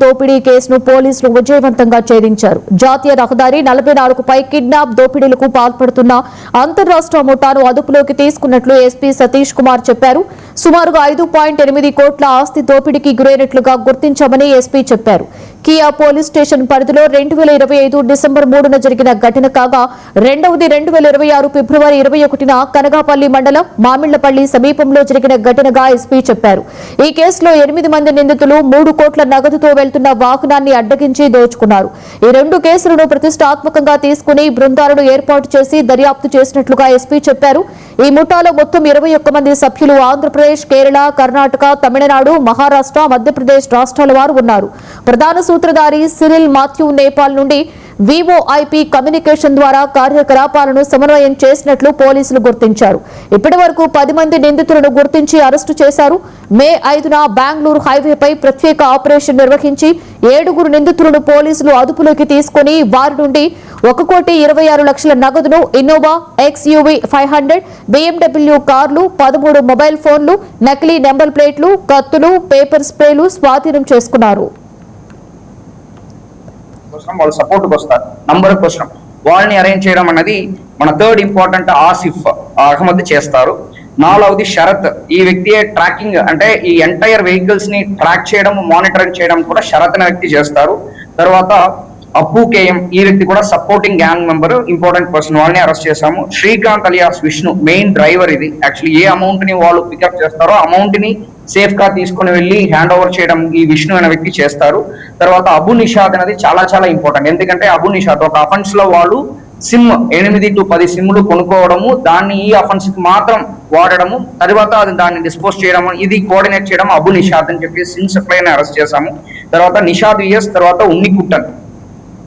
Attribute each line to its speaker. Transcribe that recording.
Speaker 1: దోపిడీ కేసును పోలీసులు విజయవంతంగా ఛేదించారు. జాతీయ రహదారి 44పై కిడ్నాప్ దోపిడీలకు పాల్పడుతున్న అంతర్రాష్ట్ర ముఠాను అదుపులోకి తీసుకున్నట్లు ఎస్పీ సతీష్ కుమార్ చెప్పారు. సుమారుగా 5.8 కోట్ల ఆస్తి దోపిడీకి గురైనట్లుగా గుర్తించామని ఎస్పీ చెప్పారు. కియా పోలీస్ స్టేషన్ పరిధిలో 2025 డిసెంబర్ 3న జరిగిన ఘటన కాగా, రెండవది 2026 ఫిబ్రవరి 21న కనగాపల్లి మండలం మామిళ్లపల్లి సమీపంలో జరిగిన ఘటనగా ఎస్పీ చెప్పారు. ఈ కేసులో 8 మంది నిందితులు 3 కోట్ల నగదుతో వెళ్తున్న వాహనాన్ని అడ్డగించి దోచుకున్నారు. ఈ 2 కేసులను ప్రతిష్టాత్మకంగా తీసుకుని బృందాలను ఏర్పాటు చేసి దర్యాప్తు చేసినట్లుగా ఎస్పీ చెప్పారు. ఈ ముఠాలో మొత్తం 21 మంది సభ్యులు ఆంధ్రప్రదేశ్, కేరళ, కర్ణాటక, తమిళనాడు, మహారాష్ట్ర, మధ్యప్రదేశ్ రాష్ట్రాల వారు ఉన్నారు. ప్రధాన సూత్రధారి సిరిల్ మాథ్యూ నేపాల్ నుండి వివోఐపీ కమ్యూనికేషన్ ద్వారా కార్యకలాపాలను సమన్వయం చేసినట్లు పోలీసులు గుర్తించారు. ఇప్పటి వరకు 10 మంది నిందితులను గుర్తించి అరెస్టు చేశారు. మే 5న బెంగళూరు హైవేపై ప్రత్యేక ఆపరేషన్ నిర్వహించి 7 నిందితులను పోలీసులు అదుపులోకి తీసుకుని వారి నుండి 1,26,00,000 నగదును, ఇన్నోవా XUV 500, BMW కార్లు, 13 మొబైల్ ఫోన్లు, నకిలీ నెంబర్ ప్లేట్లు, కత్తులు, పేపర్ స్ప్రేలు స్వాధీనం చేసుకున్నారు.
Speaker 2: వాళ్ళు సపోర్ట్ వస్తారు. నంబర్ క్వశ్చన్ వాళ్ళని అరేంజ్ చేయడం అనేది మన థర్డ్ ఇంపార్టెంట్ ఆసిఫ్ అహ్మద్ చేస్తారు. 4వది శరత్, ఈ వ్యక్తి ట్రాకింగ్ అంటే ఈ ఎంటైర్ వెహికల్స్ ని ట్రాక్ చేయడం, మానిటరింగ్ చేయడం కూడా శరత్ అనే వ్యక్తి చేస్తారు. తర్వాత అప్పు కేఎం, ఈ వ్యక్తి కూడా supporting gang member, important person, వాళ్ళని అరెస్ట్ చేశాము. Srikanth alias Vishnu main driver. ఇది యాక్చువల్లీ ఏ అమౌంట్ ని వాళ్ళు పికప్ చేస్తారో అమౌంట్ ని సేఫ్ గా తీసుకుని వెళ్ళి హ్యాండ్ ఓవర్ చేయడం ఈ విష్ణు అనే వ్యక్తి చేస్తారు. తర్వాత అబు నిషాద్ అనేది చాలా చాలా ఇంపార్టెంట్. ఎందుకంటే అబు నిషాద్ ఒక అఫెన్స్ లో వాళ్ళు సిమ్ 8 to 10 సిమ్లు కొనుక్కోవడము, దాన్ని ఈ అఫెన్స్ కి మాత్రం వాడడము, తర్వాత దాన్ని డిస్పోజ్ చేయడం, ఇది కోఆర్డినేట్ చేయడం అబు నిషాద్ అని చెప్పి సిమ్ సప్లైని అరెస్ట్ చేశాము. తర్వాత నిషాద్ విఎస్, తర్వాత ఉన్నికుట్టన్